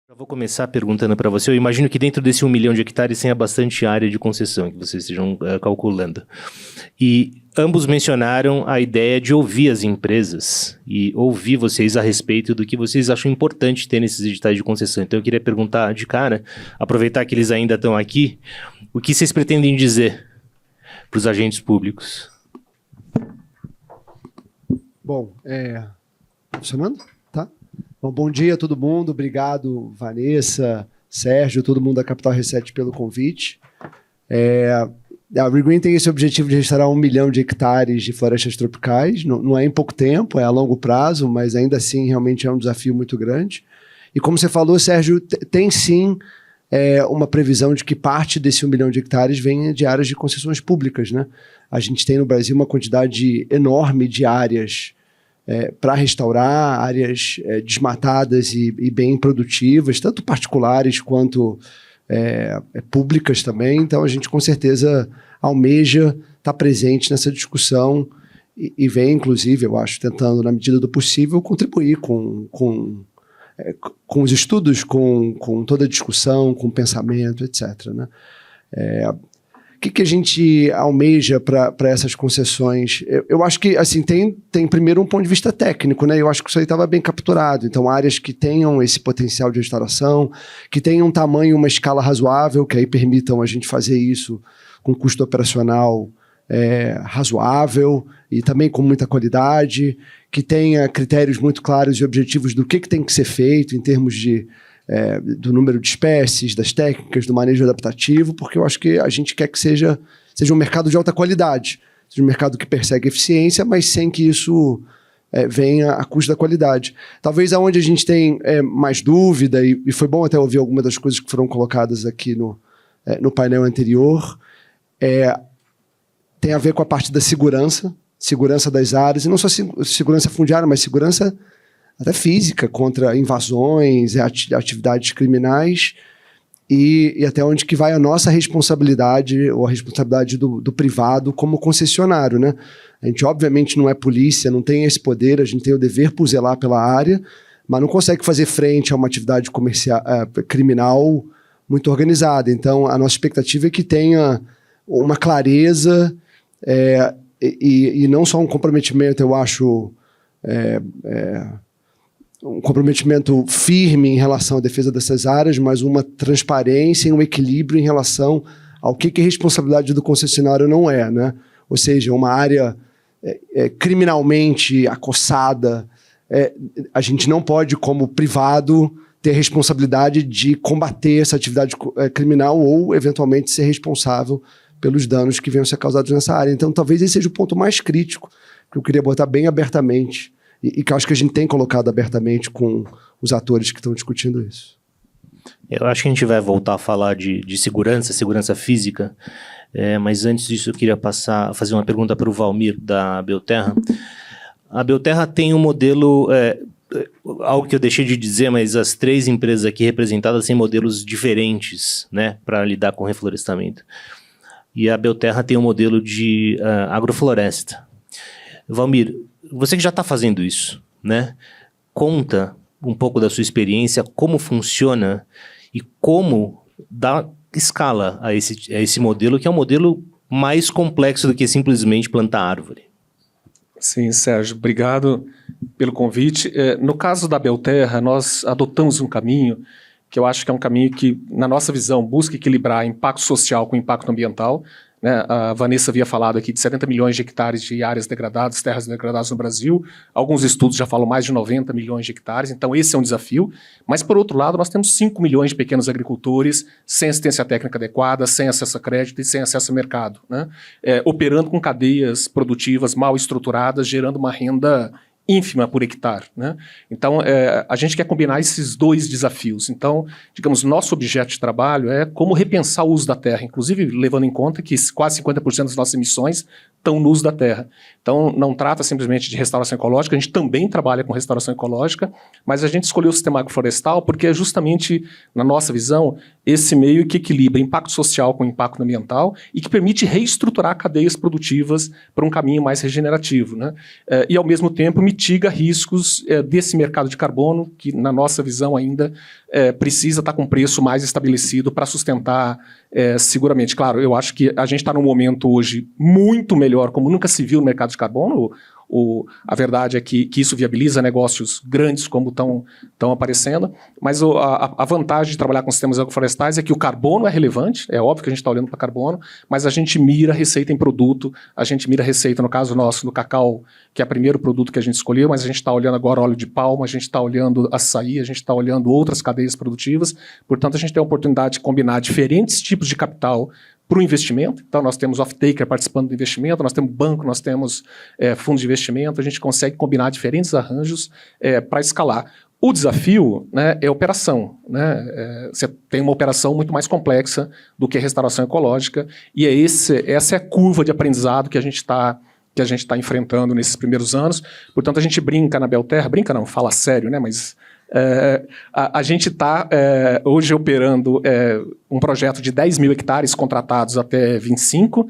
Eu vou começar perguntando para você. Eu imagino que dentro desse 1 milhão de hectares tenha bastante área de concessão que vocês estejam calculando. E ambos mencionaram a ideia de ouvir as empresas e ouvir vocês a respeito do que vocês acham importante ter nesses editais de concessão. Então eu queria perguntar de cara, aproveitar que eles ainda estão aqui, o que vocês pretendem dizer para os agentes públicos? Bom, funcionando? Tá? Bom dia a todo mundo. Obrigado, Vanessa, Sérgio, todo mundo da Capital Reset pelo convite. A ReGreen tem esse objetivo de restaurar 1 milhão de hectares de florestas tropicais. Não é em pouco tempo, é a longo prazo, mas ainda assim realmente é um desafio muito grande. E como você falou, Sérgio, tem sim uma previsão de que parte desse 1 milhão de hectares venha de áreas de concessões públicas, né? A gente tem no Brasil uma quantidade enorme de áreas para restaurar, áreas desmatadas e bem produtivas, tanto particulares quanto públicas também. Então a gente com certeza almeja estar presente nessa discussão e vem, inclusive, eu acho, tentando, na medida do possível, contribuir com os estudos, com toda a discussão, com o pensamento, etc. Né? O que a gente almeja para essas concessões? Eu acho que assim, tem primeiro um ponto de vista técnico, né? Eu acho que isso aí estava bem capturado. Então, áreas que tenham esse potencial de restauração, que tenham um tamanho, uma escala razoável, que aí permitam a gente fazer isso com custo operacional razoável e também com muita qualidade, que tenha critérios muito claros e objetivos do que tem que ser feito em termos do número de espécies, das técnicas, do manejo adaptativo, porque eu acho que a gente quer que seja um mercado de alta qualidade, seja um mercado que persegue eficiência, mas sem que isso venha a custo da qualidade. Talvez aonde a gente tem mais dúvida, e foi bom até ouvir algumas das coisas que foram colocadas aqui no painel anterior, tem a ver com a parte da segurança das áreas, e não só segurança fundiária, mas segurança até física, contra invasões, atividades criminais, e até onde que vai a nossa responsabilidade, ou a responsabilidade do privado como concessionário, né? A gente, obviamente, não é polícia, não tem esse poder, a gente tem o dever por zelar pela área, mas não consegue fazer frente a uma atividade criminal muito organizada. Então, a nossa expectativa é que tenha uma clareza e não só um comprometimento, eu acho, um comprometimento firme em relação à defesa dessas áreas, mas uma transparência e um equilíbrio em relação ao que é responsabilidade do concessionário não é, né? Ou seja, uma área criminalmente acossada, a gente não pode, como privado, ter responsabilidade de combater essa atividade criminal ou, eventualmente, ser responsável pelos danos que venham a ser causados nessa área. Então, talvez esse seja o ponto mais crítico que eu queria botar bem abertamente e que eu acho que a gente tem colocado abertamente com os atores que estão discutindo isso. Eu acho que a gente vai voltar a falar de segurança física, mas antes disso eu queria fazer uma pergunta para o Valmir, da Belterra. A Belterra tem um modelo, algo que eu deixei de dizer, mas as 3 empresas aqui representadas têm modelos diferentes, né, para lidar com reflorestamento. E a Belterra tem um modelo de agrofloresta. Valmir, você que já está fazendo isso, né? Conta um pouco da sua experiência, como funciona e como dá escala a esse modelo, que é um modelo mais complexo do que simplesmente plantar árvore. Sim, Sérgio, obrigado pelo convite. No caso da Belterra, nós adotamos um caminho que eu acho que é um caminho que, na nossa visão, busca equilibrar impacto social com impacto ambiental. Né? A Vanessa havia falado aqui de 70 milhões de hectares de áreas degradadas, terras degradadas no Brasil. Alguns estudos já falam mais de 90 milhões de hectares, então esse é um desafio. Mas, por outro lado, nós temos 5 milhões de pequenos agricultores sem assistência técnica adequada, sem acesso a crédito e sem acesso a mercado, né? Operando com cadeias produtivas mal estruturadas, gerando uma renda ínfima por hectare, né? Então, a gente quer combinar esses 2 desafios. Então, digamos, nosso objeto de trabalho é como repensar o uso da terra, inclusive levando em conta que quase 50% das nossas emissões estão no uso da terra. Então, não trata simplesmente de restauração ecológica, a gente também trabalha com restauração ecológica, mas a gente escolheu o sistema agroflorestal porque é justamente, na nossa visão, esse meio que equilibra impacto social com impacto ambiental e que permite reestruturar cadeias produtivas para um caminho mais regenerativo, né? E, ao mesmo tempo, mitiga riscos desse mercado de carbono, que, na nossa visão, ainda precisa estar com preço mais estabelecido para sustentar seguramente. Claro, eu acho que a gente está num momento hoje muito melhor, como nunca se viu no mercado de carbono. A verdade é que isso viabiliza negócios grandes como estão aparecendo, mas a vantagem de trabalhar com sistemas agroflorestais é que o carbono é relevante, é óbvio que a gente está olhando para carbono, mas a gente mira receita em produto, a gente mira receita, no caso nosso, no cacau, que é o primeiro produto que a gente escolheu, mas a gente está olhando agora óleo de palma, a gente está olhando açaí, a gente está olhando outras cadeias produtivas, portanto a gente tem a oportunidade de combinar diferentes tipos de capital para o investimento. Então, nós temos off-taker participando do investimento, nós temos banco, nós temos fundos de investimento, a gente consegue combinar diferentes arranjos para escalar. O desafio, né, é a operação. Né? Você tem uma operação muito mais complexa do que a restauração ecológica, e essa é a curva de aprendizado que a gente está enfrentando nesses primeiros anos. Portanto, a gente brinca na Belterra, brinca não, fala sério, né, mas a gente está hoje operando um projeto de 10 mil hectares contratados até 25,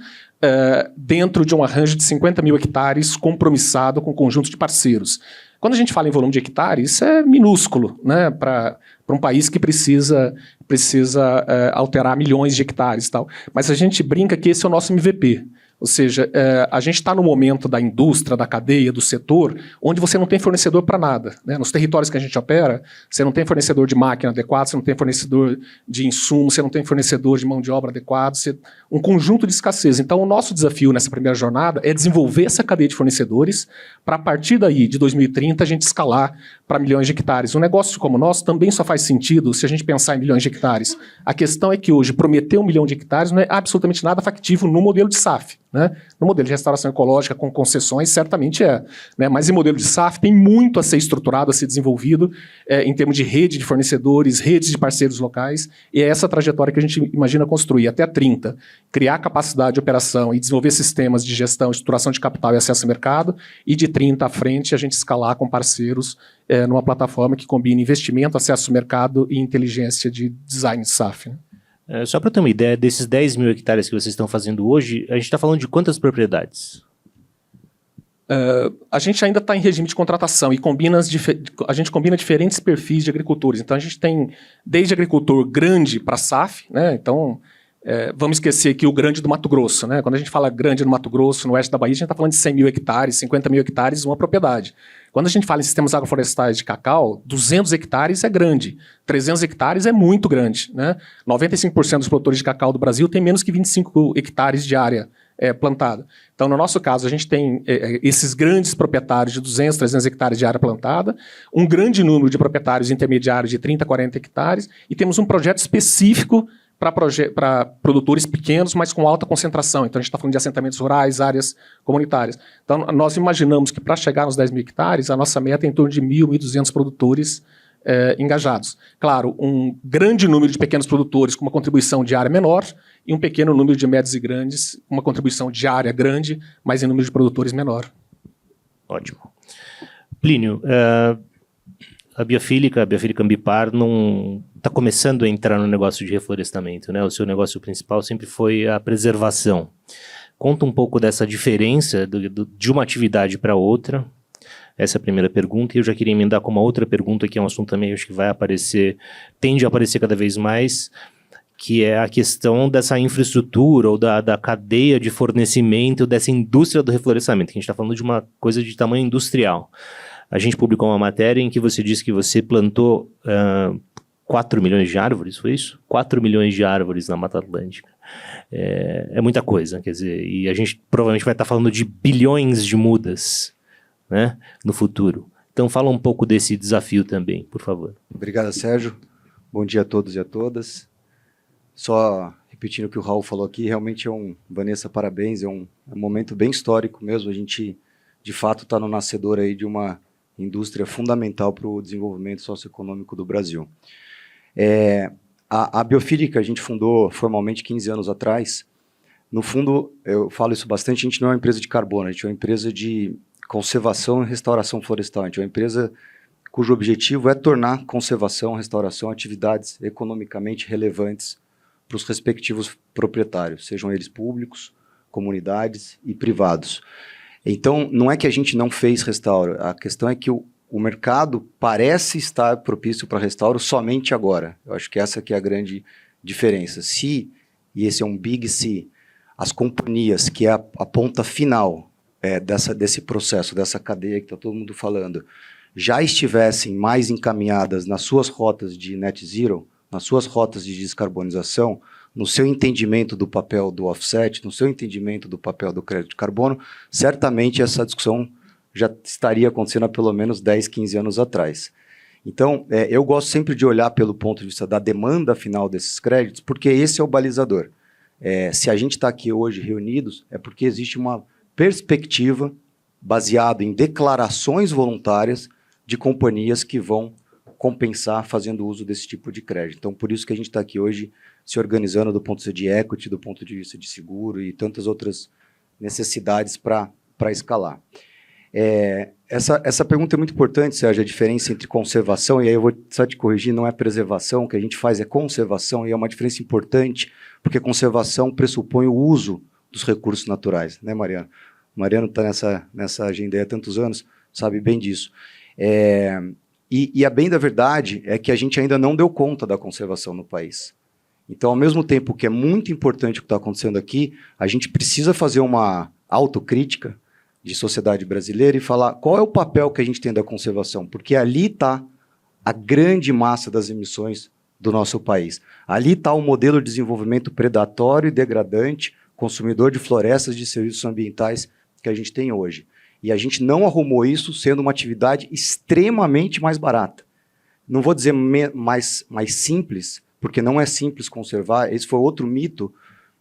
dentro de um arranjo de 50 mil hectares compromissado com um conjunto de parceiros. Quando a gente fala em volume de hectares, isso é minúsculo, né, para um país que precisa alterar milhões de hectares e tal. Mas a gente brinca que esse é o nosso MVP. Ou seja, a gente está no momento da indústria, da cadeia, do setor, onde você não tem fornecedor para nada. Né? Nos territórios que a gente opera, você não tem fornecedor de máquina adequado, você não tem fornecedor de insumo, você não tem fornecedor de mão de obra adequado, um conjunto de escassez. Então, o nosso desafio nessa primeira jornada é desenvolver essa cadeia de fornecedores para, a partir daí, de 2030, a gente escalar para milhões de hectares. Um negócio como o nosso também só faz sentido se a gente pensar em milhões de hectares. A questão é que hoje, prometer 1 milhão de hectares não é absolutamente nada factível no modelo de SAF. Né? No modelo de restauração ecológica com concessões, certamente né? Mas em modelo de SAF tem muito a ser estruturado, a ser desenvolvido em termos de rede de fornecedores, redes de parceiros locais, e é essa trajetória que a gente imagina construir até 30, criar capacidade de operação e desenvolver sistemas de gestão, estruturação de capital e acesso ao mercado, e de 30 à frente a gente escalar com parceiros numa plataforma que combine investimento, acesso ao mercado e inteligência de design de SAF. Né? Só para ter uma ideia, desses 10 mil hectares que vocês estão fazendo hoje, a gente está falando de quantas propriedades? A gente ainda está em regime de contratação e a gente combina diferentes perfis de agricultores. Então, a gente tem desde agricultor grande para SAF, né? Então, vamos esquecer aqui o grande do Mato Grosso. Né? Quando a gente fala grande no Mato Grosso, no oeste da Bahia, a gente está falando de 100 mil hectares, 50 mil hectares, uma propriedade. Quando a gente fala em sistemas agroflorestais de cacau, 200 hectares é grande, 300 hectares é muito grande. Né? 95% dos produtores de cacau do Brasil têm menos que 25 hectares de área plantada. Então, no nosso caso, a gente tem esses grandes proprietários de 200, 300 hectares de área plantada, um grande número de proprietários intermediários de 30, 40 hectares, e temos um projeto específico para produtores pequenos, mas com alta concentração. Então, a gente está falando de assentamentos rurais, áreas comunitárias. Então, nós imaginamos que para chegar nos 10 mil hectares, a nossa meta é em torno de 1.000, 1.200 produtores engajados. Claro, um grande número de pequenos produtores com uma contribuição diária menor e um pequeno número de médios e grandes com uma contribuição diária grande, mas em número de produtores menor. Ótimo. Plínio, a Biofílica Ambipar não está começando a entrar no negócio de reflorestamento, né? O seu negócio principal sempre foi a preservação. Conta um pouco dessa diferença de uma atividade para outra. Essa é a primeira pergunta, e eu já queria emendar com uma outra pergunta, que é um assunto também acho que vai aparecer, tende a aparecer cada vez mais, que é a questão dessa infraestrutura ou da cadeia de fornecimento dessa indústria do reflorestamento, que a gente está falando de uma coisa de tamanho industrial. A gente publicou uma matéria em que você disse que você plantou 4 milhões de árvores, foi isso? 4 milhões de árvores na Mata Atlântica. É muita coisa, quer dizer, e a gente provavelmente vai estar falando de bilhões de mudas, né, no futuro. Então fala um pouco desse desafio também, por favor. Obrigado, Sérgio. Bom dia a todos e a todas. Só repetindo o que o Raul falou aqui, realmente Vanessa, parabéns, é um momento bem histórico mesmo. A gente, de fato, está no nascedor aí de uma indústria fundamental para o desenvolvimento socioeconômico do Brasil. A Biofílica a gente fundou formalmente 15 anos atrás. No fundo, eu falo isso bastante, a gente não é uma empresa de carbono, a gente é uma empresa de conservação e restauração florestal. A gente é uma empresa cujo objetivo é tornar conservação e restauração atividades economicamente relevantes para os respectivos proprietários, sejam eles públicos, comunidades e privados. Então, não é que a gente não fez restauro, a questão é que o mercado parece estar propício para restauro somente agora. Eu acho que essa que é a grande diferença. Se, e esse é um big se, as companhias, que é a ponta final desse processo, dessa cadeia que está todo mundo falando, já estivessem mais encaminhadas nas suas rotas de net zero, nas suas rotas de descarbonização, no seu entendimento do papel do offset, no seu entendimento do papel do crédito de carbono, certamente essa discussão já estaria acontecendo há pelo menos 10, 15 anos atrás. Então, eu gosto sempre de olhar pelo ponto de vista da demanda final desses créditos, porque esse é o balizador. Se a gente está aqui hoje reunidos, é porque existe uma perspectiva baseada em declarações voluntárias de companhias que vão compensar fazendo uso desse tipo de crédito. Então, por isso que a gente está aqui hoje se organizando do ponto de vista de equity, do ponto de vista de seguro e tantas outras necessidades para escalar. Essa pergunta é muito importante, Sérgio, a diferença entre conservação, e aí eu vou só te corrigir, não é preservação, o que a gente faz é conservação, e é uma diferença importante, porque conservação pressupõe o uso dos recursos naturais, né, Mariano? O Mariano está nessa agenda há tantos anos, sabe bem disso. E a bem da verdade é que a gente ainda não deu conta da conservação no país. Então, ao mesmo tempo que é muito importante o que está acontecendo aqui, a gente precisa fazer uma autocrítica de sociedade brasileira e falar qual é o papel que a gente tem da conservação, porque ali está a grande massa das emissões do nosso país. Ali está o modelo de desenvolvimento predatório e degradante, consumidor de florestas e de serviços ambientais que a gente tem hoje. E a gente não arrumou isso sendo uma atividade extremamente mais barata. Não vou dizer mais simples, porque não é simples conservar. Esse foi outro mito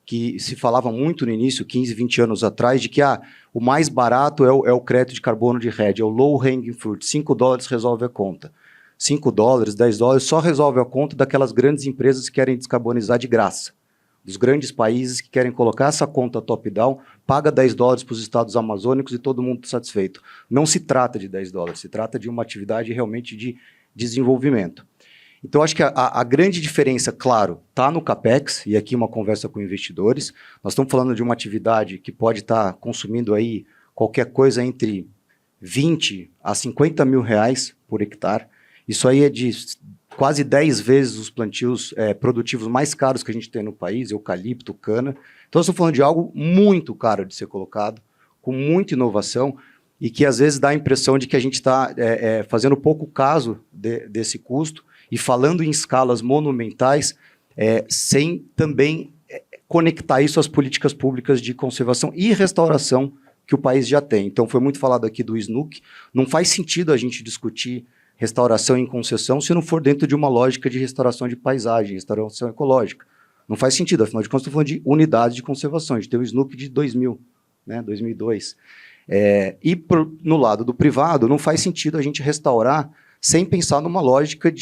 que se falava muito no início, 15, 20 anos atrás, de que o mais barato é o crédito de carbono de REDD, é o low hanging fruit, $5 resolve a conta. $5, $10 só resolve a conta daquelas grandes empresas que querem descarbonizar de graça. Dos grandes países que querem colocar essa conta top-down, paga $10 para os estados amazônicos e todo mundo satisfeito. Não se trata de $10, se trata de uma atividade realmente de desenvolvimento. Então, acho que a grande diferença, claro, está no CAPEX, e aqui uma conversa com investidores. Nós estamos falando de uma atividade que pode estar consumindo aí qualquer coisa entre 20 a 50 mil reais por hectare. Isso aí é de quase 10 vezes os plantios produtivos mais caros que a gente tem no país, eucalipto, cana. Então, nós estamos falando de algo muito caro de ser colocado, com muita inovação, e que às vezes dá a impressão de que a gente está fazendo pouco caso desse custo, e falando em escalas monumentais, sem também conectar isso às políticas públicas de conservação e restauração que o país já tem. Então, foi muito falado aqui do SNUC. Não faz sentido a gente discutir restauração em concessão se não for dentro de uma lógica de restauração de paisagem, restauração ecológica. Não faz sentido, afinal de contas, estou falando de unidades de conservação. A gente tem o SNUC de 2000, né, 2002. No lado do privado, não faz sentido a gente restaurar sem pensar numa lógica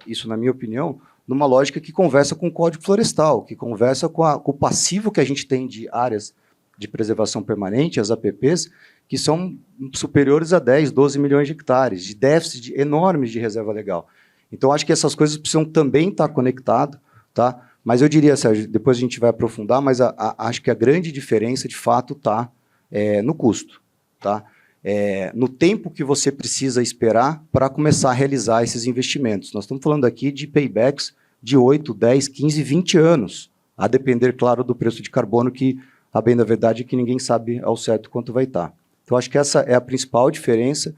isso na minha opinião, numa lógica que conversa com o Código Florestal, que conversa com o passivo que a gente tem de áreas de preservação permanente, as APPs, que são superiores a 10, 12 milhões de hectares, de déficit enormes de reserva legal. Então, acho que essas coisas precisam também estar conectadas, tá? Mas eu diria, Sérgio, depois a gente vai aprofundar, mas acho que a grande diferença, de fato, está no custo, tá? No tempo que você precisa esperar para começar a realizar esses investimentos. Nós estamos falando aqui de paybacks de 8, 10, 15, 20 anos, a depender, claro, do preço de carbono, que, a bem da verdade, é que ninguém sabe ao certo quanto vai estar. Então, acho que essa é a principal diferença.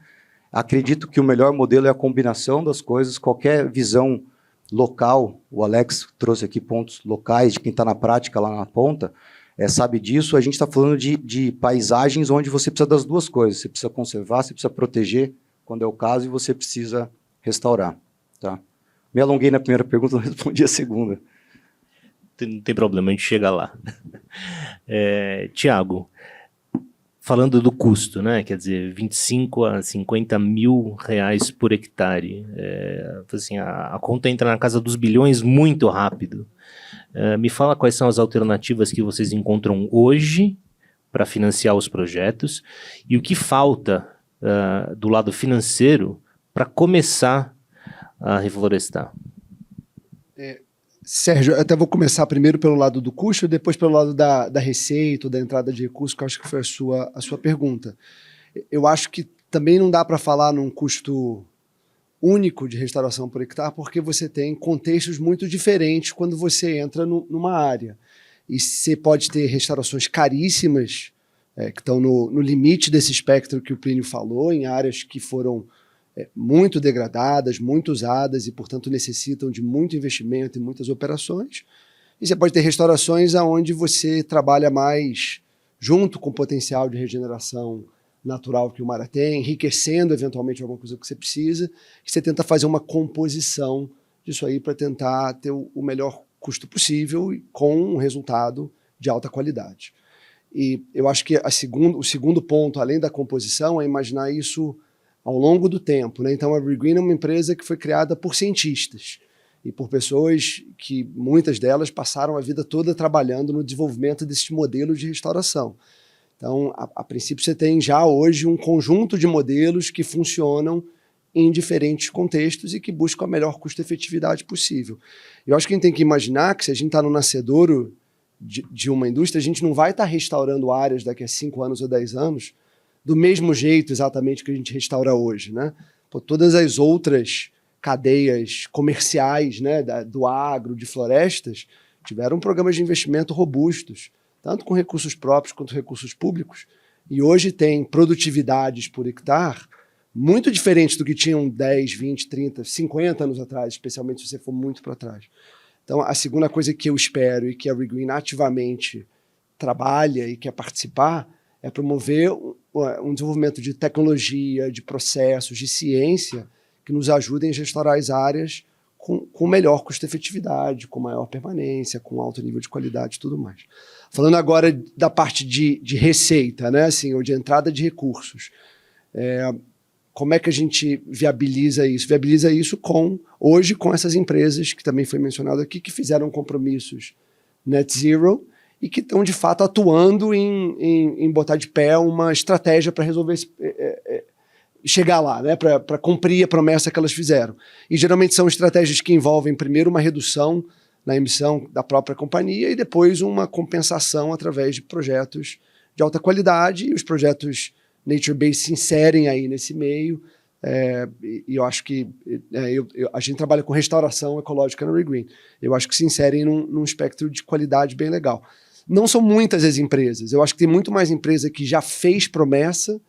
Acredito que o melhor modelo é a combinação das coisas, qualquer visão local, o Alex trouxe aqui pontos locais de quem está na prática lá na ponta, sabe disso. A gente está falando de paisagens onde você precisa das duas coisas. Você precisa conservar, você precisa proteger, quando é o caso, e você precisa restaurar. Tá? Me alonguei na primeira pergunta, não respondi a segunda. Não tem problema, a gente chega lá. Tiago, falando do custo, né? Quer dizer, 25 a 50 mil reais por hectare. Assim, a conta entra na casa dos bilhões muito rápido. Me fala quais são as alternativas que vocês encontram hoje para financiar os projetos e o que falta do lado financeiro para começar a reflorestar. Sérgio, eu até vou começar primeiro pelo lado do custo e depois pelo lado da receita, ou da entrada de recursos, que eu acho que foi a sua pergunta. Eu acho que também não dá para falar num custo único de restauração por hectare, porque você tem contextos muito diferentes quando você entra numa área. E você pode ter restaurações caríssimas, que estão no limite desse espectro que o Plínio falou, em áreas que foram muito degradadas, muito usadas e, portanto, necessitam de muito investimento e muitas operações. E você pode ter restaurações onde você trabalha mais junto com o potencial de regeneração natural que o mar tem, enriquecendo eventualmente alguma coisa que você precisa, e você tenta fazer uma composição disso aí para tentar ter o melhor custo possível e com um resultado de alta qualidade. E eu acho que o segundo ponto, além da composição, é imaginar isso ao longo do tempo, né? Então, a Regreen é uma empresa que foi criada por cientistas e por pessoas que, muitas delas, passaram a vida toda trabalhando no desenvolvimento desses modelos de restauração. Então, a princípio, você tem já hoje um conjunto de modelos que funcionam em diferentes contextos e que buscam a melhor custo-efetividade possível. Eu acho que a gente tem que imaginar que, se a gente está no nascedouro de uma indústria, a gente não vai estar restaurando áreas daqui a 5 anos ou 10 anos do mesmo jeito exatamente que a gente restaura hoje, né? Pô, todas as outras cadeias comerciais, né, do agro, de florestas, tiveram programas de investimento robustos, tanto com recursos próprios quanto recursos públicos, e hoje tem produtividades por hectare muito diferentes do que tinham 10, 20, 30, 50 anos atrás, especialmente se você for muito para trás. Então, a segunda coisa que eu espero e que a Regreen ativamente trabalha e quer participar é promover um desenvolvimento de tecnologia, de processos, de ciência que nos ajudem a restaurar as áreas com melhor custo-efetividade, com maior permanência, com alto nível de qualidade e tudo mais. Falando agora da parte de receita, né, assim, ou de entrada de recursos, como é que a gente viabiliza isso? Viabiliza isso hoje com essas empresas, que também foi mencionado aqui, que fizeram compromissos net zero, e que estão, de fato, atuando em botar de pé uma estratégia para resolver chegar lá, né, para cumprir a promessa que elas fizeram. E, geralmente, são estratégias que envolvem, primeiro, uma redução na emissão da própria companhia e, depois, uma compensação através de projetos de alta qualidade, e os projetos nature-based se inserem aí nesse meio. E eu acho que a gente trabalha com restauração ecológica na Regreen. Eu acho que se inserem num espectro de qualidade bem legal. Não são muitas as empresas. Eu acho que tem muito mais empresa que já fez promessa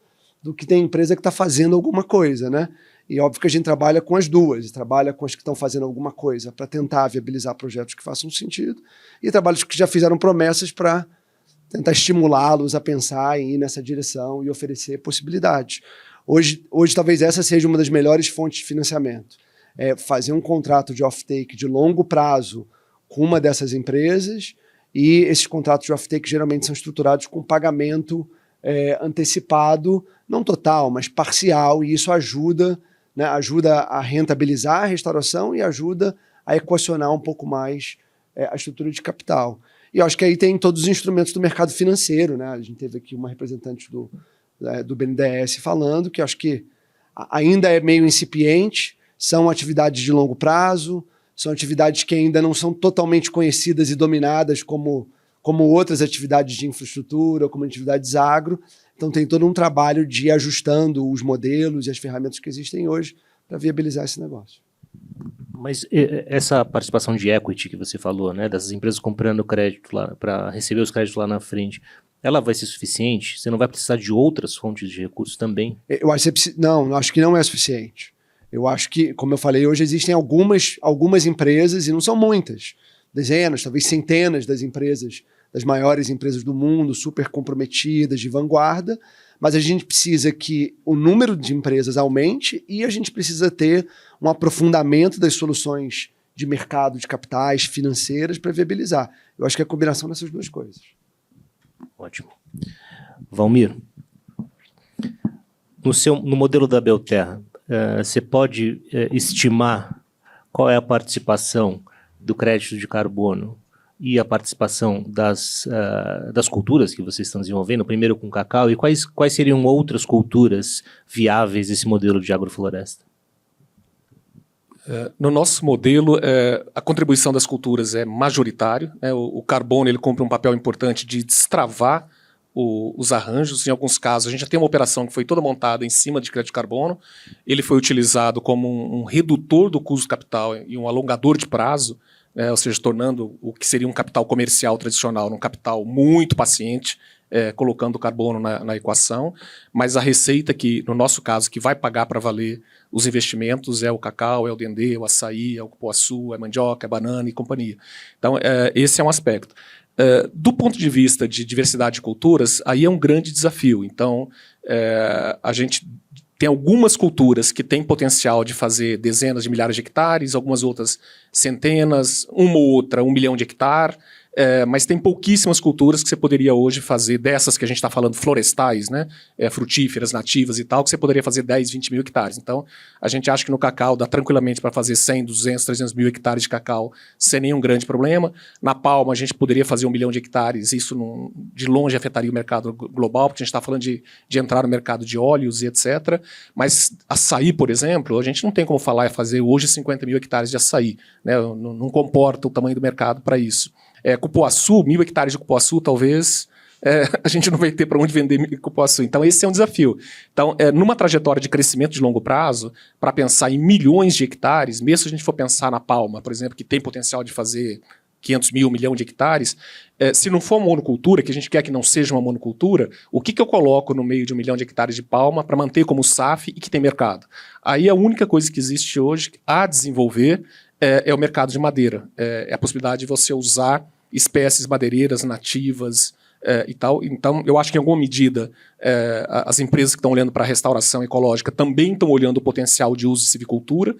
do que tem empresa que está fazendo alguma coisa, né? E óbvio que a gente trabalha com as duas, trabalha com as que estão fazendo alguma coisa para tentar viabilizar projetos que façam sentido, e trabalha com os que já fizeram promessas para tentar estimulá-los a pensar em ir nessa direção e oferecer possibilidades. Hoje talvez essa seja uma das melhores fontes de financiamento. Fazer um contrato de off-take de longo prazo com uma dessas empresas, e esses contratos de off-take geralmente são estruturados com pagamento antecipado, não total, mas parcial, e isso ajuda, né, ajuda a rentabilizar a restauração e ajuda a equacionar um pouco mais a estrutura de capital. E eu acho que aí tem todos os instrumentos do mercado financeiro, né? A gente teve aqui uma representante do BNDES falando que acho que ainda é meio incipiente, são atividades de longo prazo, são atividades que ainda não são totalmente conhecidas e dominadas como outras atividades de infraestrutura, como atividades agro. Então tem todo um trabalho de ir ajustando os modelos e as ferramentas que existem hoje para viabilizar esse negócio. Mas essa participação de equity que você falou, né, dessas empresas comprando crédito lá para receber os créditos lá na frente, ela vai ser suficiente? Você não vai precisar de outras fontes de recursos também? Eu acho que não, acho que não é suficiente. Eu acho que, como eu falei, hoje existem algumas empresas, e não são muitas, dezenas, talvez centenas das empresas, das maiores empresas do mundo, super comprometidas, de vanguarda, mas a gente precisa que o número de empresas aumente e a gente precisa ter um aprofundamento das soluções de mercado de capitais financeiras para viabilizar. Eu acho que é a combinação dessas duas coisas. Ótimo. Valmir, no modelo da Belterra, você pode estimar qual é a participação do crédito de carbono e a participação das culturas que vocês estão desenvolvendo, primeiro com cacau, e quais seriam outras culturas viáveis desse modelo de agrofloresta? No nosso modelo, a contribuição das culturas é majoritária, né? O carbono ele cumpre um papel importante de destravar os arranjos. Em alguns casos, a gente já tem uma operação que foi toda montada em cima de crédito de carbono. Ele foi utilizado como um redutor do custo do capital e um alongador de prazo, ou seja, tornando o que seria um capital comercial tradicional num capital muito paciente, colocando o carbono na equação. Mas a receita que, no nosso caso, que vai pagar para valer os investimentos é o cacau, é o dendê, é o açaí, é o cupuaçu, é a mandioca, é a banana e companhia. Então, esse é um aspecto. Do ponto de vista de diversidade de culturas, aí é um grande desafio. Então, a gente tem algumas culturas que têm potencial de fazer dezenas de milhares de hectares, algumas outras centenas, uma ou outra 1 milhão de hectares, mas tem pouquíssimas culturas que você poderia hoje fazer, dessas que a gente está falando, florestais, né? Frutíferas, nativas e tal, que você poderia fazer 10, 20 mil hectares. Então, a gente acha que no cacau dá tranquilamente para fazer 100, 200, 300 mil hectares de cacau sem nenhum grande problema. Na palma, a gente poderia fazer 1 milhão de hectares, isso de longe afetaria o mercado global, porque a gente está falando de entrar no mercado de óleos e etc. Mas açaí, por exemplo, a gente não tem como falar fazer hoje 50 mil hectares de açaí, né? Não comporta o tamanho do mercado para isso. Cupuaçu, 1.000 hectares de cupuaçu, talvez a gente não vai ter para onde vender cupuaçu. Então, esse é um desafio. Então, numa trajetória de crescimento de longo prazo, para pensar em milhões de hectares, mesmo se a gente for pensar na palma, por exemplo, que tem potencial de fazer 500 mil, 1 milhão de hectares, se não for uma monocultura, que a gente quer que não seja uma monocultura, o que eu coloco no meio de 1 milhão de hectares de palma para manter como SAF e que tem mercado? Aí a única coisa que existe hoje a desenvolver é o mercado de madeira. É a possibilidade de você usar espécies madeireiras nativas e tal. Então, eu acho que, em alguma medida, as empresas que estão olhando para a restauração ecológica também estão olhando o potencial de uso de silvicultura.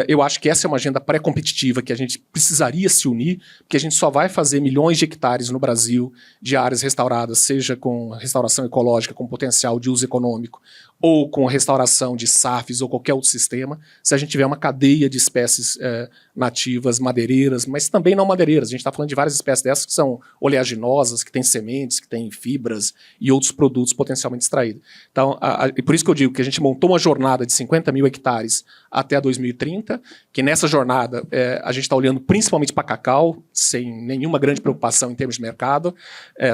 Eu acho que essa é uma agenda pré-competitiva que a gente precisaria se unir, porque a gente só vai fazer milhões de hectares no Brasil de áreas restauradas, seja com restauração ecológica, com potencial de uso econômico, ou com restauração de SAFs ou qualquer outro sistema, se a gente tiver uma cadeia de espécies nativas, madeireiras, mas também não madeireiras. A gente está falando de várias espécies dessas que são oleaginosas, que têm sementes, que têm fibras e outros produtos potencialmente extraídos. Então, e por isso que eu digo que a gente montou uma jornada de 50 mil hectares até 2030, que nessa jornada a gente está olhando principalmente para cacau, sem nenhuma grande preocupação em termos de mercado.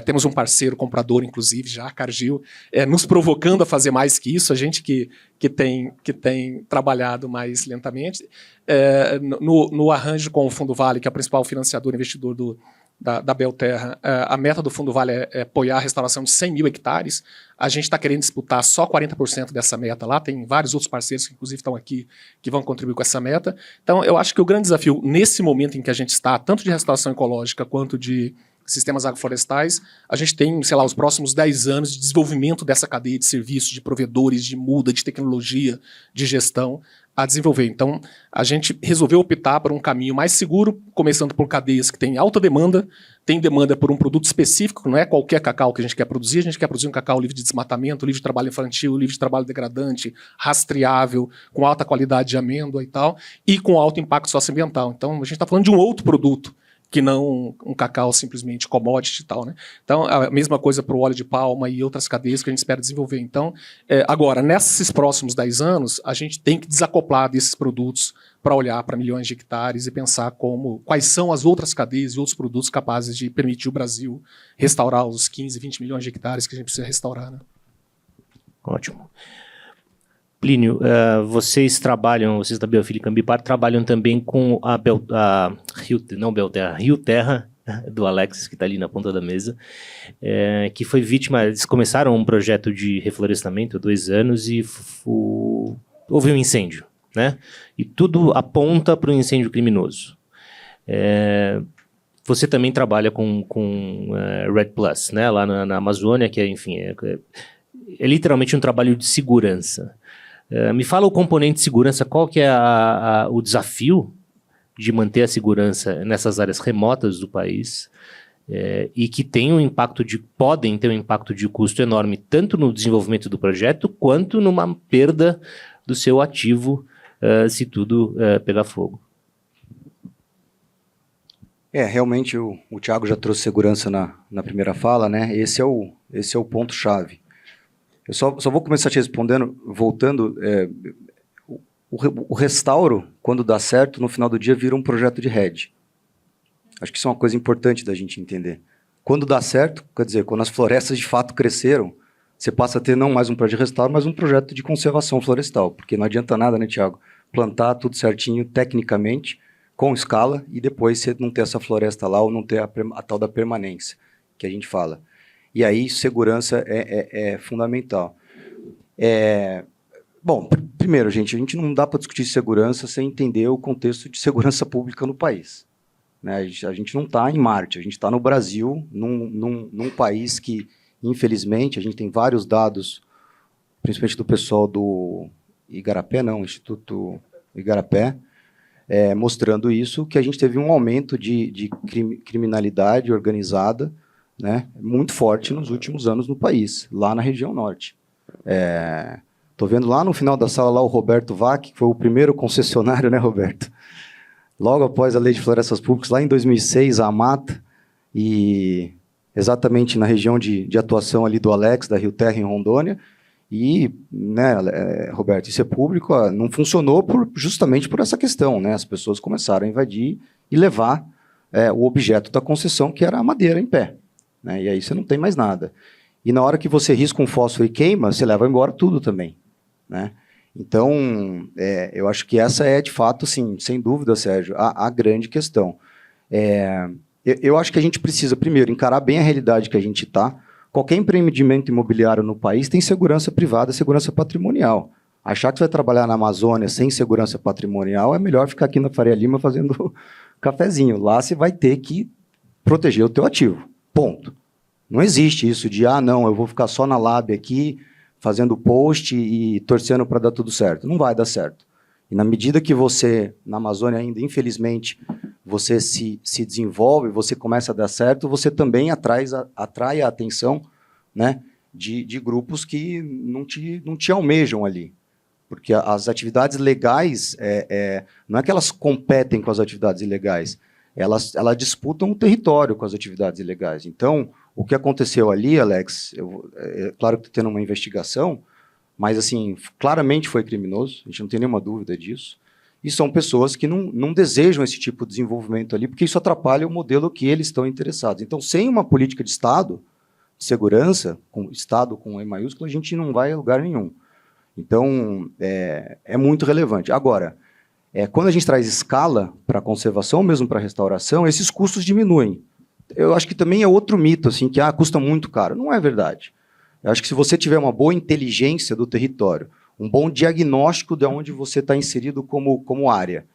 Temos um parceiro comprador, inclusive, já, Cargill, nos provocando a fazer mais que isso, a gente que tem trabalhado mais lentamente. No arranjo com o Fundo Vale, que é o principal financiador e investidor da Belterra, a meta do Fundo Vale é apoiar a restauração de 100 mil hectares. A gente está querendo disputar só 40% dessa meta lá. Tem vários outros parceiros que, inclusive, estão aqui que vão contribuir com essa meta. Então, eu acho que o grande desafio, nesse momento em que a gente está, tanto de restauração ecológica quanto de sistemas agroflorestais, a gente tem, sei lá, os próximos 10 anos de desenvolvimento dessa cadeia de serviços, de provedores, de muda, de tecnologia, de gestão a desenvolver. Então, a gente resolveu optar por um caminho mais seguro, começando por cadeias que têm alta demanda, tem demanda por um produto específico, não é qualquer cacau que a gente quer produzir um cacau livre de desmatamento, livre de trabalho infantil, livre de trabalho degradante, rastreável, com alta qualidade de amêndoa e tal, e com alto impacto socioambiental. Então, a gente está falando de um outro produto, que não um cacau simplesmente commodity e tal, né? Então, a mesma coisa para o óleo de palma e outras cadeias que a gente espera desenvolver. Então, agora, nesses próximos 10 anos, a gente tem que desacoplar desses produtos para olhar para milhões de hectares e pensar quais são as outras cadeias e outros produtos capazes de permitir o Brasil restaurar os 15, 20 milhões de hectares que a gente precisa restaurar, né? Ótimo. Plínio, vocês da Biofílica Ambipar, trabalham também com a Rio Terra, do Alex, que está ali na ponta da mesa, que foi vítima, eles começaram um projeto de reflorestamento há 2 anos e houve um incêndio, né? E tudo aponta para um incêndio criminoso. Você também trabalha com Red Plus, né? Lá na Amazônia, que é literalmente um trabalho de segurança. Me fala o componente de segurança, qual que é o desafio de manter a segurança nessas áreas remotas do país e que podem ter um impacto de custo enorme, tanto no desenvolvimento do projeto, quanto numa perda do seu ativo se tudo pegar fogo. Realmente o Thiago já trouxe segurança na primeira fala, né? Esse é o ponto-chave. Eu só vou começar te respondendo, voltando. o restauro, quando dá certo, no final do dia vira um projeto de rede. Acho que isso é uma coisa importante da gente entender. Quando dá certo, quer dizer, quando as florestas de fato cresceram, você passa a ter não mais um projeto de restauro, mas um projeto de conservação florestal. Porque não adianta nada, né, Tiago? Plantar tudo certinho, tecnicamente, com escala, e depois você não ter essa floresta lá ou não ter a tal da permanência, que a gente fala. E aí, segurança é fundamental. Bom, primeiro, a gente não dá para discutir segurança sem entender o contexto de segurança pública no país. Né? A gente não está em Marte, a gente está no Brasil, num país que, infelizmente, a gente tem vários dados, principalmente do pessoal do Igarapé, Instituto Igarapé, mostrando isso, que a gente teve um aumento de criminalidade organizada, né, muito forte nos últimos anos no país, lá na região norte. Estou vendo lá no final da sala lá o Roberto Vac, que foi o primeiro concessionário, né, Roberto? Logo após a Lei de Florestas Públicas, lá em 2006, a AMATA, e exatamente na região de atuação ali do Alex, da Rio Terra, em Rondônia, e, né, Roberto, isso é público, não funcionou justamente por essa questão, né? As pessoas começaram a invadir e levar o objeto da concessão, que era a madeira em pé. Né? E aí você não tem mais nada. E na hora que você risca um fósforo e queima, você leva embora tudo também. Né? Então, eu acho que essa é, de fato, sim, sem dúvida, Sérgio, a grande questão. Eu acho que a gente precisa, primeiro, encarar bem a realidade que a gente está. Qualquer empreendimento imobiliário no país tem segurança privada, segurança patrimonial. Achar que você vai trabalhar na Amazônia sem segurança patrimonial é melhor ficar aqui na Faria Lima fazendo cafezinho. Lá você vai ter que proteger o teu ativo. Ponto. Não existe isso de, não, eu vou ficar só na lab aqui, fazendo post e torcendo para dar tudo certo. Não vai dar certo. E na medida que você, na Amazônia ainda, infelizmente, você se desenvolve, você começa a dar certo, você também atrai a atenção, né, de grupos que não te almejam ali. Porque as atividades legais, não é que elas competem com as atividades ilegais, elas disputam o território com as atividades ilegais. Então, o que aconteceu ali, Alex, claro que está tendo uma investigação, mas assim, claramente foi criminoso, a gente não tem nenhuma dúvida disso, e são pessoas que não desejam esse tipo de desenvolvimento ali, porque isso atrapalha o modelo que eles estão interessados. Então, sem uma política de Estado, de segurança, Estado com E maiúsculo, a gente não vai a lugar nenhum. Então, é muito relevante. Agora, quando a gente traz escala para a conservação, mesmo para a restauração, esses custos diminuem. Eu acho que também é outro mito, assim, que custa muito caro. Não é verdade. Eu acho que se você tiver uma boa inteligência do território, um bom diagnóstico de onde você está inserido como área,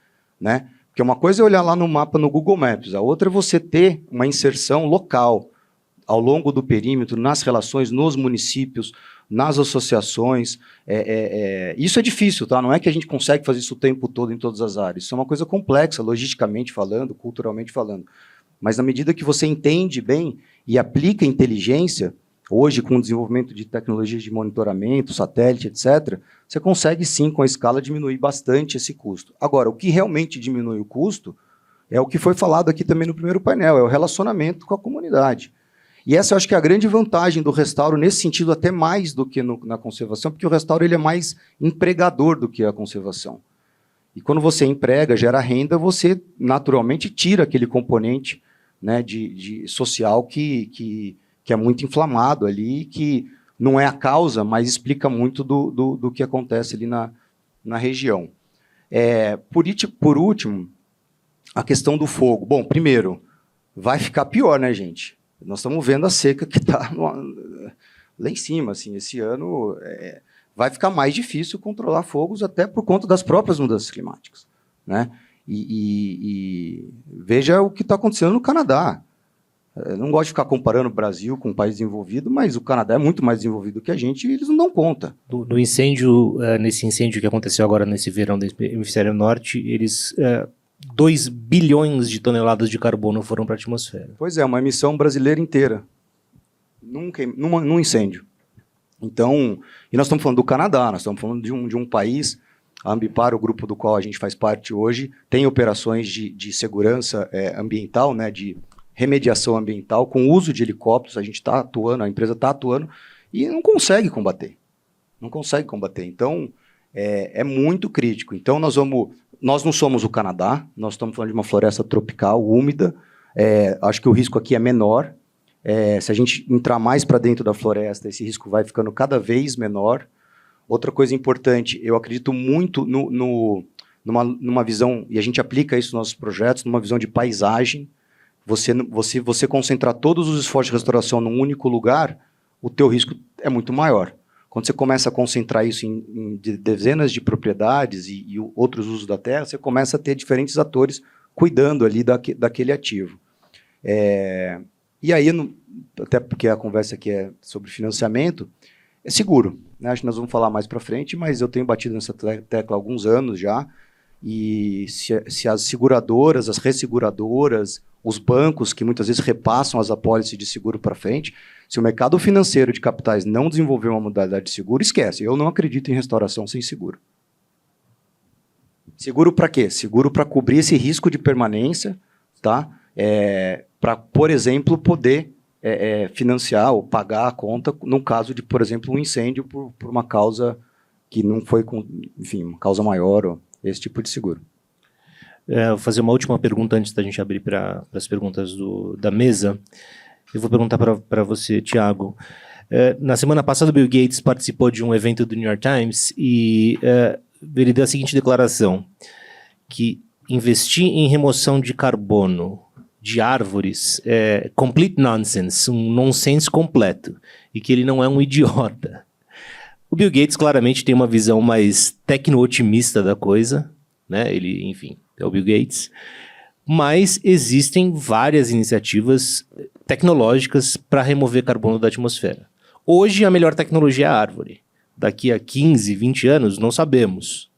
né? Porque uma coisa é olhar lá no mapa no Google Maps, a outra é você ter uma inserção local, ao longo do perímetro, nas relações, nos municípios, nas associações. Isso é difícil, tá? Não é que a gente consegue fazer isso o tempo todo em todas as áreas. Isso é uma coisa complexa, logisticamente falando, culturalmente falando. Mas na medida que você entende bem e aplica inteligência, hoje com o desenvolvimento de tecnologias de monitoramento, satélite, etc., você consegue sim, com a escala, diminuir bastante esse custo. Agora, o que realmente diminui o custo é o que foi falado aqui também no primeiro painel, é o relacionamento com a comunidade. E essa eu acho que é a grande vantagem do restauro, nesse sentido até mais do que na conservação, porque o restauro ele é mais empregador do que a conservação. E quando você emprega, gera renda, você naturalmente tira aquele componente, né, de social que é muito inflamado ali, que não é a causa, mas explica muito do que acontece ali na região. Por último, a questão do fogo. Bom, primeiro, vai ficar pior, né, gente? Nós estamos vendo a seca que está lá em cima. Assim, esse ano vai ficar mais difícil controlar fogos, até por conta das próprias mudanças climáticas. Né? E veja o que está acontecendo no Canadá. Eu não gosto de ficar comparando o Brasil com um país desenvolvido, mas o Canadá é muito mais desenvolvido que a gente e eles não dão conta. No incêndio, nesse incêndio que aconteceu agora nesse verão do hemisfério norte, eles 2 bilhões de toneladas de carbono foram para a atmosfera. Pois é, uma emissão brasileira inteira, num incêndio. Então, e nós estamos falando do Canadá, nós estamos falando de um país. A Ambipar, o grupo do qual a gente faz parte hoje, tem operações de segurança ambiental, né, de remediação ambiental, com uso de helicópteros. A gente está atuando, a empresa está atuando, e não consegue combater. Não consegue combater. Então, é muito crítico. Então, nós não somos o Canadá, nós estamos falando de uma floresta tropical, úmida, acho que o risco aqui é menor. Se a gente entrar mais para dentro da floresta, esse risco vai ficando cada vez menor. Outra coisa importante, eu acredito muito numa visão, e a gente aplica isso nos nossos projetos, numa visão de paisagem. Você concentrar todos os esforços de restauração num único lugar, o teu risco é muito maior. Quando você começa a concentrar isso em dezenas de propriedades e outros usos da terra, você começa a ter diferentes atores cuidando ali daquele ativo. E aí, até porque a conversa aqui é sobre financiamento, é seguro, né? Acho que nós vamos falar mais para frente, mas eu tenho batido nessa tecla há alguns anos já, e se as seguradoras, as resseguradoras, os bancos que muitas vezes repassam as apólices de seguro para frente, se o mercado financeiro de capitais não desenvolver uma modalidade de seguro, esquece. Eu não acredito em restauração sem seguro. Seguro para quê? Seguro para cobrir esse risco de permanência, tá? Para, por exemplo, poder financiar ou pagar a conta no caso de, por exemplo, um incêndio por uma causa que não foi, enfim, uma causa maior, ou esse tipo de seguro. Vou fazer uma última pergunta antes da gente abrir para as perguntas da mesa. Eu vou perguntar para você, Tiago. Na semana passada, o Bill Gates participou de um evento do New York Times e ele deu a seguinte declaração, que investir em remoção de carbono de árvores é complete nonsense, um nonsense completo, e que ele não é um idiota. O Bill Gates claramente tem uma visão mais tecno-otimista da coisa, né? Ele, enfim, é o Bill Gates, mas existem várias iniciativas tecnológicas para remover carbono da atmosfera. Hoje, a melhor tecnologia é a árvore. Daqui a 15, 20 anos, não sabemos.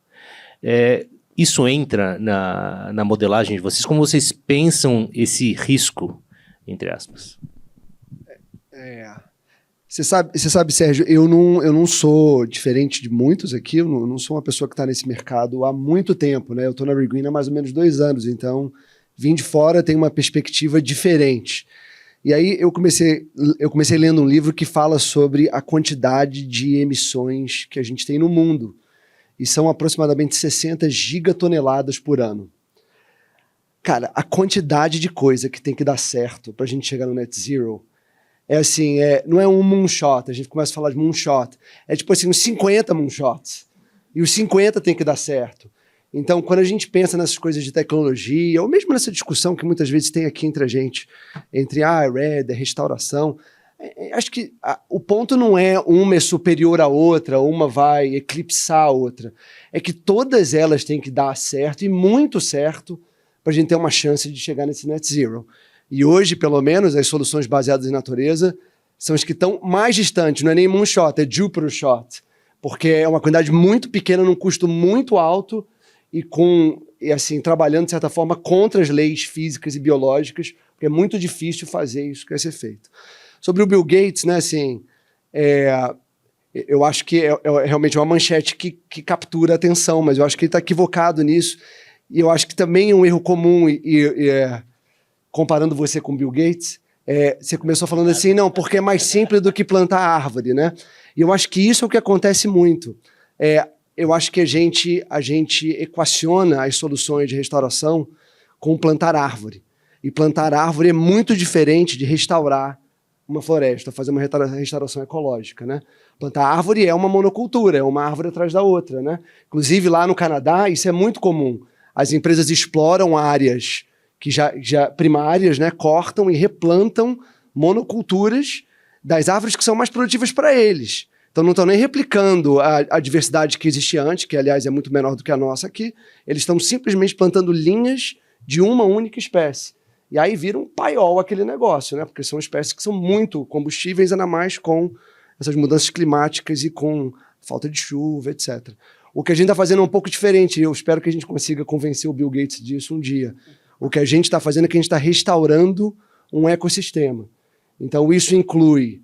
Isso entra na modelagem de vocês? Como vocês pensam esse risco, entre aspas? Você sabe, Sérgio, eu não sou diferente de muitos aqui, eu não sou uma pessoa que está nesse mercado há muito tempo, né? Eu estou na Regreen há mais ou menos 2 anos, então vim de fora, tenho uma perspectiva diferente. E aí eu comecei lendo um livro que fala sobre a quantidade de emissões que a gente tem no mundo. E são aproximadamente 60 gigatoneladas por ano. Cara, a quantidade de coisa que tem que dar certo para a gente chegar no net zero não é um moonshot, a gente começa a falar de moonshot. É tipo assim, uns 50 moonshots. E os 50 tem que dar certo. Então, quando a gente pensa nessas coisas de tecnologia, ou mesmo nessa discussão que muitas vezes tem aqui entre a gente, entre a RED, a restauração, acho que o ponto não é uma é superior à outra, uma vai eclipsar a outra. É que todas elas têm que dar certo, e muito certo, para a gente ter uma chance de chegar nesse net zero. E hoje, pelo menos, as soluções baseadas em natureza são as que estão mais distantes. Não é nem moonshot, é Jupiter shot. Porque é uma quantidade muito pequena, num custo muito alto, e assim, trabalhando, de certa forma, contra as leis físicas e biológicas, porque é muito difícil fazer isso que vai ser feito. Sobre o Bill Gates, né, assim, eu acho que é realmente uma manchete que captura a atenção, mas eu acho que ele está equivocado nisso, e eu acho que também é um erro comum, comparando você com o Bill Gates, você começou falando assim, não, porque é mais simples do que plantar árvore, né? E eu acho que isso é o que acontece muito. Eu acho que a gente equaciona as soluções de restauração com plantar árvore. E plantar árvore é muito diferente de restaurar uma floresta, fazer uma restauração ecológica, né? Plantar árvore é uma monocultura, é uma árvore atrás da outra, né? Inclusive, lá no Canadá, isso é muito comum. As empresas exploram áreas que já primárias, né? Cortam e replantam monoculturas das árvores que são mais produtivas para eles. Então, não estão nem replicando a diversidade que existia antes, que, aliás, é muito menor do que a nossa aqui. Eles estão simplesmente plantando linhas de uma única espécie. E aí vira um paiol aquele negócio, né? Porque são espécies que são muito combustíveis, ainda mais com essas mudanças climáticas e com falta de chuva, etc. O que a gente está fazendo é um pouco diferente. Eu espero que a gente consiga convencer o Bill Gates disso um dia. O que a gente está fazendo é que a gente está restaurando um ecossistema. Então, isso inclui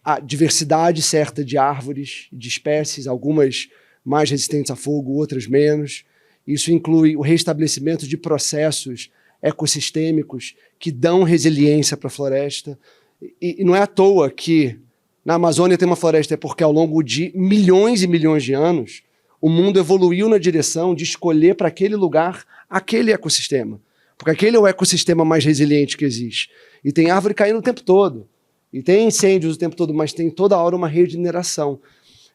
a diversidade certa de árvores, de espécies, algumas mais resistentes a fogo, outras menos. Isso inclui o restabelecimento de processos ecossistêmicos que dão resiliência para a floresta. E não é à toa que na Amazônia tem uma floresta, é porque ao longo de milhões e milhões de anos, o mundo evoluiu na direção de escolher para aquele lugar aquele ecossistema. Porque aquele é o ecossistema mais resiliente que existe. E tem árvore caindo o tempo todo. E tem incêndios o tempo todo, mas tem toda hora uma regeneração.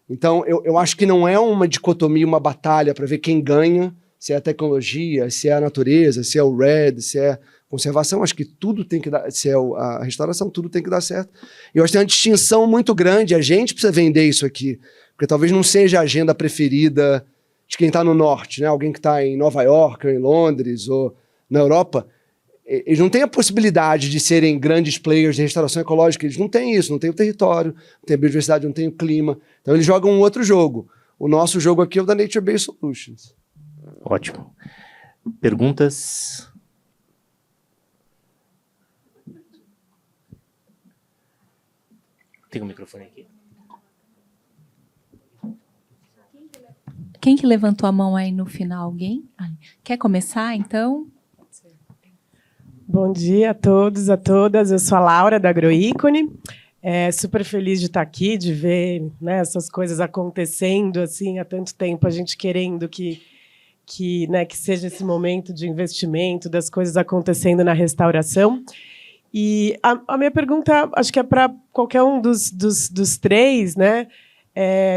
Então, eu acho que não é uma dicotomia, uma batalha para ver quem ganha, se é a tecnologia, se é a natureza, se é o REDD, se é a conservação. Acho que tudo tem que dar, se é a restauração, tudo tem que dar certo. E eu acho que tem uma distinção muito grande. A gente precisa vender isso aqui, porque talvez não seja a agenda preferida de quem está no norte, né? Alguém que está em Nova York, ou em Londres, ou na Europa. Eles não têm a possibilidade de serem grandes players de restauração ecológica. Eles não têm isso, não têm o território, não têm a biodiversidade, não têm o clima. Então eles jogam um outro jogo. O nosso jogo aqui é o da Nature Based Solutions. Ótimo. Perguntas? Tem um microfone aqui. Quem que levantou a mão aí no final? Alguém? Quer começar, então? Bom dia a todos, a todas. Eu sou a Laura, da Agroícone. Super feliz de estar aqui, de ver, né, essas coisas acontecendo assim, há tanto tempo, a gente querendo que seja esse momento de investimento, das coisas acontecendo na restauração. E a minha pergunta, acho que é para qualquer um dos três, né,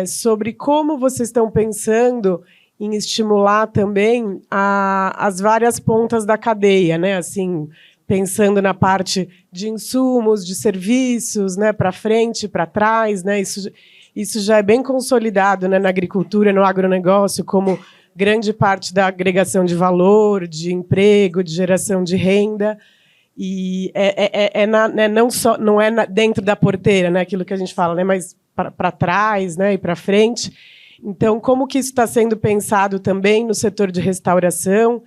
sobre como vocês estão pensando em estimular também as várias pontas da cadeia, né? Assim, pensando na parte de insumos, de serviços, né? Para frente, para trás, né? Isso já é bem consolidado, né? Na agricultura, no agronegócio, como grande parte da agregação de valor, de emprego, de geração de renda. E não é dentro da porteira, né? Aquilo que a gente fala, né? Mas para trás, né? E para frente. Então, como que isso está sendo pensado também no setor de restauração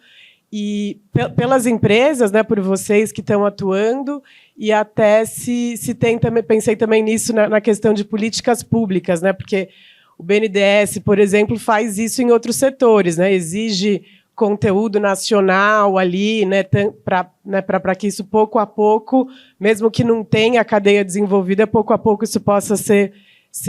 e pelas empresas, né, por vocês que estão atuando, e até se tem também, pensei também nisso na questão de políticas públicas, né, porque o BNDES, por exemplo, faz isso em outros setores, né, exige conteúdo nacional ali, né, para que isso pouco a pouco, mesmo que não tenha a cadeia desenvolvida, pouco a pouco isso possa ser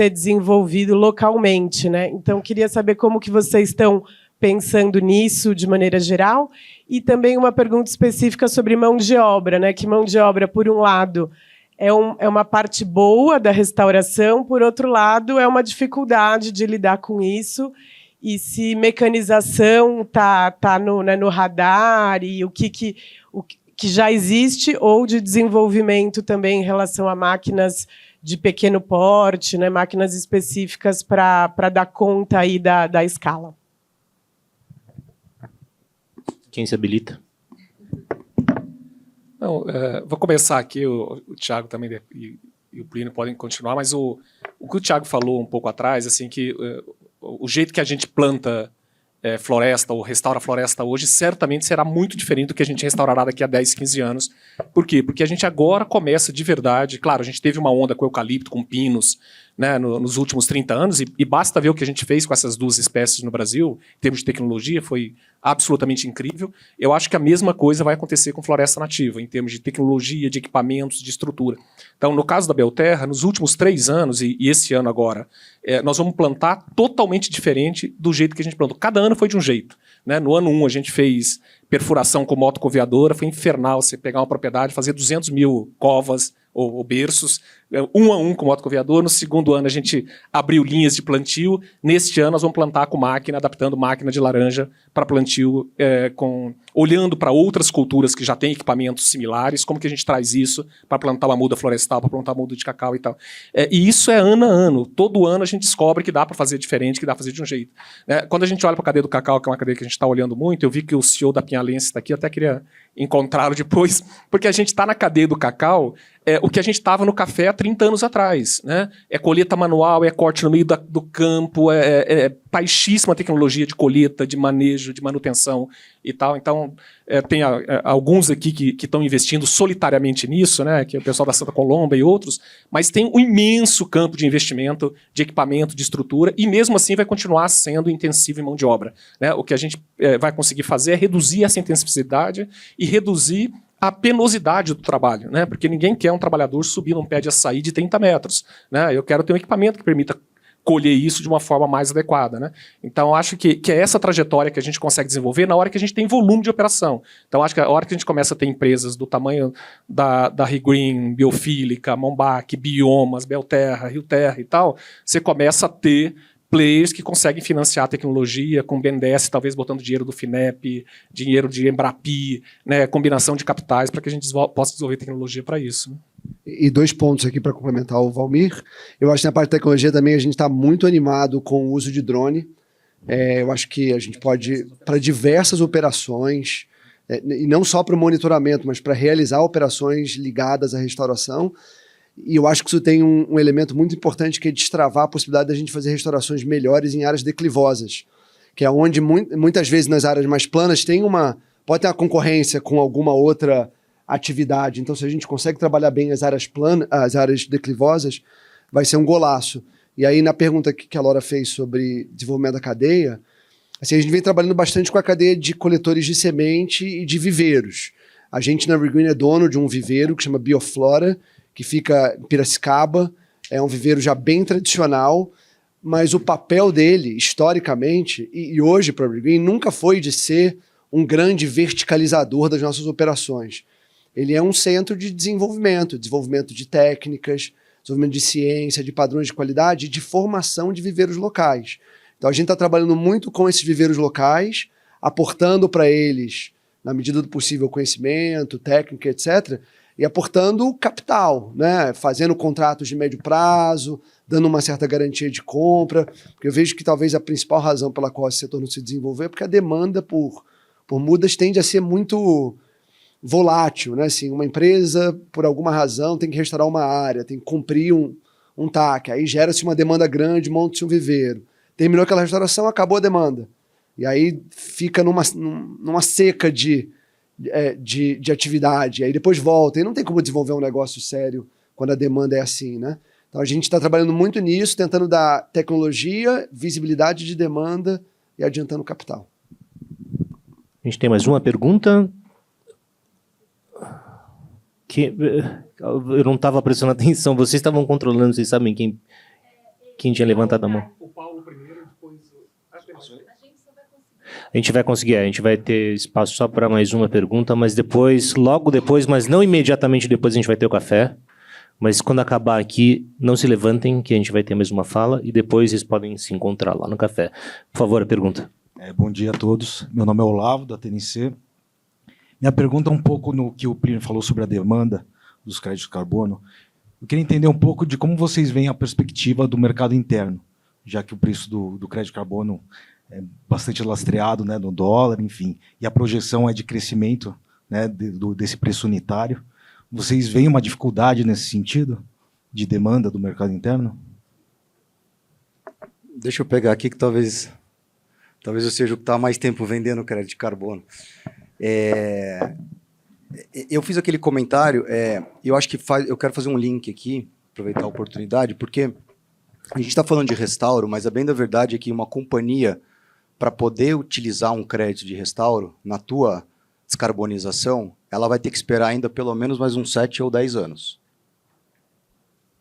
desenvolvido localmente, né? Então, queria saber como que vocês estão pensando nisso de maneira geral e também uma pergunta específica sobre mão de obra, né? Que mão de obra, por um lado, é uma parte boa da restauração, por outro lado, é uma dificuldade de lidar com isso e se mecanização tá no radar e o que já existe ou de desenvolvimento também em relação a máquinas de pequeno porte, né, máquinas específicas para dar conta aí da escala. Quem se habilita? Não, vou começar aqui, o Thiago também e o Plínio podem continuar, mas o que o Thiago falou um pouco atrás, assim, que o jeito que a gente planta floresta ou restaura a floresta hoje certamente será muito diferente do que a gente restaurará daqui a 10, 15 anos. Por quê? Porque a gente agora começa de verdade, claro, a gente teve uma onda com eucalipto, com pinos, né, nos últimos 30 anos, e basta ver o que a gente fez com essas duas espécies no Brasil, em termos de tecnologia, foi absolutamente incrível. Eu acho que a mesma coisa vai acontecer com floresta nativa, em termos de tecnologia, de equipamentos, de estrutura. Então, no caso da Belterra, nos últimos 3 anos, e esse ano agora, nós vamos plantar totalmente diferente do jeito que a gente plantou. Cada ano foi de um jeito, né? No ano 1 a gente fez perfuração com motocoveadora, foi infernal você pegar uma propriedade, fazer 200 mil covas ou berços, 1 a 1 com motocoveador. No segundo ano a gente abriu linhas de plantio. Neste ano nós vamos plantar com máquina, adaptando máquina de laranja para plantio, olhando para outras culturas que já têm equipamentos similares, como que a gente traz isso para plantar uma muda florestal, para plantar muda de cacau e tal. E isso é ano a ano. Todo ano a gente descobre que dá para fazer diferente, que dá para fazer de um jeito. Quando a gente olha para a cadeia do cacau, que é uma cadeia que a gente está olhando muito, eu vi que o CEO da Pinhalense está aqui, eu até queria encontrá-lo depois, porque a gente está na cadeia do cacau, o que a gente estava no café há 30 anos atrás, né? É colheita manual, é corte no meio do campo, baixíssima tecnologia de colheita, de manejo, de manutenção e tal. Então, tem alguns aqui que estão investindo solitariamente nisso, né? Que é o pessoal da Santa Colomba e outros, mas tem um imenso campo de investimento, de equipamento, de estrutura, e mesmo assim vai continuar sendo intensivo em mão de obra, né? O que a gente vai conseguir fazer é reduzir essa intensividade e reduzir a penosidade do trabalho, né? Porque ninguém quer um trabalhador subir num pé de açaí de 30 metros, né? Eu quero ter um equipamento que permita colher isso de uma forma mais adequada, né? Então, eu acho que é essa trajetória que a gente consegue desenvolver na hora que a gente tem volume de operação. Então, acho que a hora que a gente começa a ter empresas do tamanho da Regreen, Biofílica, Mombac, Biomas, Belterra, Rio Terra e tal, você começa a ter players que conseguem financiar a tecnologia com BNDES, talvez botando dinheiro do FINEP, dinheiro de Embrapi, né, combinação de capitais para que a gente possa desenvolver tecnologia para isso, né? E 2 pontos aqui para complementar o Valmir. Eu acho que na parte de tecnologia também a gente está muito animado com o uso de drone. Eu acho que a gente pode, para diversas operações, e não só para o monitoramento, mas para realizar operações ligadas à restauração. E eu acho que isso tem um elemento muito importante, que é destravar a possibilidade da gente fazer restaurações melhores em áreas declivosas, que é onde muitas vezes nas áreas mais planas pode ter uma concorrência com alguma outra atividade. Então, se a gente consegue trabalhar bem as áreas planas, as áreas declivosas, vai ser um golaço. E aí, na pergunta que a Laura fez sobre desenvolvimento da cadeia, assim, a gente vem trabalhando bastante com a cadeia de coletores de semente e de viveiros. A gente, na Regreen, é dono de um viveiro que chama Bioflora, que fica em Piracicaba. É um viveiro já bem tradicional, mas o papel dele, historicamente, e hoje para a Regreen, nunca foi de ser um grande verticalizador das nossas operações. Ele é um centro de desenvolvimento de técnicas, desenvolvimento de ciência, de padrões de qualidade e de formação de viveiros locais. Então a gente está trabalhando muito com esses viveiros locais, aportando para eles, na medida do possível, conhecimento, técnica, etc., e aportando capital, né? Fazendo contratos de médio prazo, dando uma certa garantia de compra, porque eu vejo que talvez a principal razão pela qual esse setor não se desenvolveu é porque a demanda por mudas tende a ser muito volátil, né? Assim, uma empresa, por alguma razão, tem que restaurar uma área, tem que cumprir um TAC, aí gera-se uma demanda grande, monta-se um viveiro. Terminou aquela restauração, acabou a demanda. E aí fica numa seca de atividade, aí depois volta, e não tem como desenvolver um negócio sério quando a demanda é assim, né? Então a gente está trabalhando muito nisso, tentando dar tecnologia, visibilidade de demanda e adiantando capital. A gente tem mais uma pergunta. Eu não estava prestando atenção, vocês estavam controlando, vocês sabem quem tinha levantado a mão? O Paulo primeiro, depois a gente vai ter espaço só para mais uma pergunta, mas logo depois, mas não imediatamente depois, a gente vai ter o café. Mas quando acabar aqui, não se levantem, que a gente vai ter mais uma fala, e depois vocês podem se encontrar lá no café. Por favor, a pergunta. Bom dia a todos. Meu nome é Olavo, da TNC. Minha pergunta é um pouco no que o Plínio falou sobre a demanda dos créditos de carbono. Eu queria entender um pouco de como vocês veem a perspectiva do mercado interno, já que o preço do crédito de carbono é bastante lastreado, né, no dólar, enfim, e a projeção é de crescimento, né, desse preço unitário. Vocês veem uma dificuldade nesse sentido de demanda do mercado interno? Deixa eu pegar aqui que talvez eu seja o que está há mais tempo vendendo crédito de carbono. Eu fiz aquele comentário, eu acho que eu quero fazer um link aqui, aproveitar a oportunidade, porque a gente está falando de restauro, mas a bem da verdade é que uma companhia, para poder utilizar um crédito de restauro na tua descarbonização, ela vai ter que esperar ainda pelo menos mais uns 7 ou 10 anos.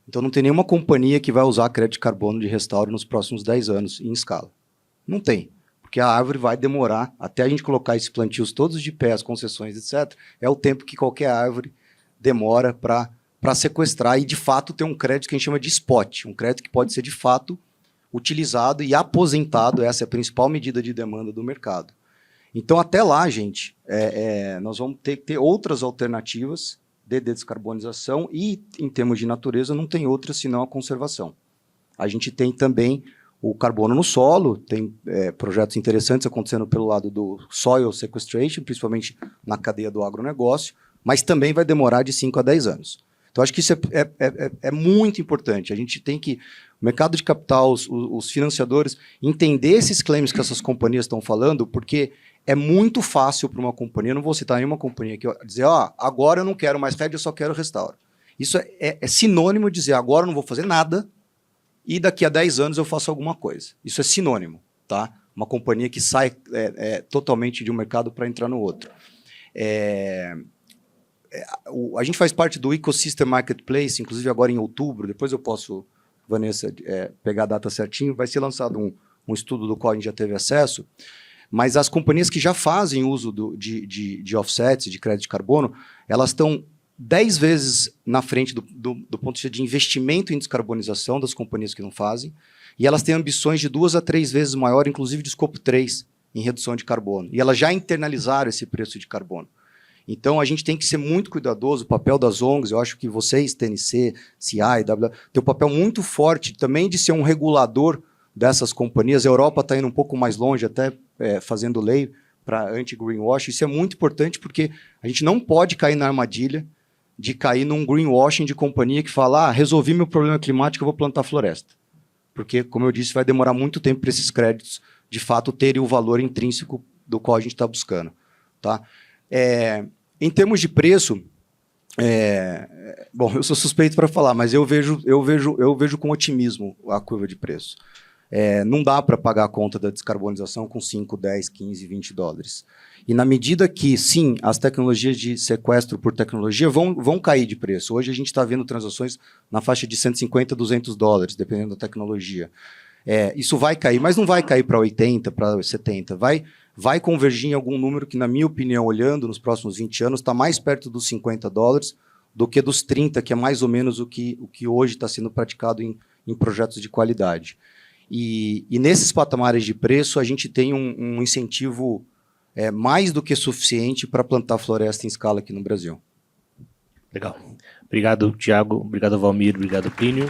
Então não tem nenhuma companhia que vai usar crédito de carbono de restauro nos próximos 10 anos em escala. Não tem. Porque a árvore vai demorar, até a gente colocar esses plantios todos de pé, as concessões, etc., é o tempo que qualquer árvore demora para sequestrar e, de fato, ter um crédito que a gente chama de spot, um crédito que pode ser, de fato, utilizado e aposentado. Essa é a principal medida de demanda do mercado. Então, até lá, gente, nós vamos ter que ter outras alternativas de descarbonização e, em termos de natureza, não tem outra senão a conservação. A gente tem também o carbono no solo, tem projetos interessantes acontecendo pelo lado do soil sequestration, principalmente na cadeia do agronegócio, mas também vai demorar de 5 a 10 anos. Então, acho que isso é muito importante. A gente tem que, o mercado de capital, os financiadores, entender esses claims que essas companhias estão falando, porque é muito fácil para uma companhia, eu não vou citar nenhuma companhia aqui, dizer, agora eu não quero mais crédito, eu só quero restauro. Isso é sinônimo de dizer, agora eu não vou fazer nada, e daqui a 10 anos eu faço alguma coisa. Isso é sinônimo, tá? Uma companhia que sai totalmente de um mercado para entrar no outro. A gente faz parte do Ecosystem Marketplace, inclusive agora em outubro, depois eu posso Vanessa, pegar a data certinho, vai ser lançado um estudo do qual a gente já teve acesso, mas as companhias que já fazem uso de offsets, de crédito de carbono, elas estão 10 vezes na frente do ponto de vista de investimento em descarbonização das companhias que não fazem, e elas têm ambições de 2 a 3 vezes maior, inclusive de escopo 3, em redução de carbono. E elas já internalizaram esse preço de carbono. Então, a gente tem que ser muito cuidadoso. O papel das ONGs, eu acho que vocês, TNC, CI, tem um papel muito forte também de ser um regulador dessas companhias. A Europa está indo um pouco mais longe, até fazendo lei para anti-greenwashing. Isso é muito importante porque a gente não pode cair na armadilha de cair num greenwashing de companhia que fala, resolvi meu problema climático, eu vou plantar floresta. Porque, como eu disse, vai demorar muito tempo para esses créditos, de fato, terem o valor intrínseco do qual a gente está buscando. Tá? Em termos de preço, bom, eu sou suspeito para falar, mas eu vejo com otimismo a curva de preço. Não dá para pagar a conta da descarbonização com 5, 10, 15, 20 dólares. E na medida que, sim, as tecnologias de sequestro por tecnologia vão cair de preço. Hoje a gente está vendo transações na faixa de 150 a 200 dólares, dependendo da tecnologia. Isso vai cair, mas não vai cair para 80, para 70. Vai convergir em algum número que, na minha opinião, olhando nos próximos 20 anos, está mais perto dos 50 dólares do que dos 30, que é mais ou menos o que hoje está sendo praticado em projetos de qualidade. E nesses patamares de preço, a gente tem um incentivo mais do que suficiente para plantar floresta em escala aqui no Brasil. Legal. Obrigado, Tiago. Obrigado, Valmir. Obrigado, Plínio.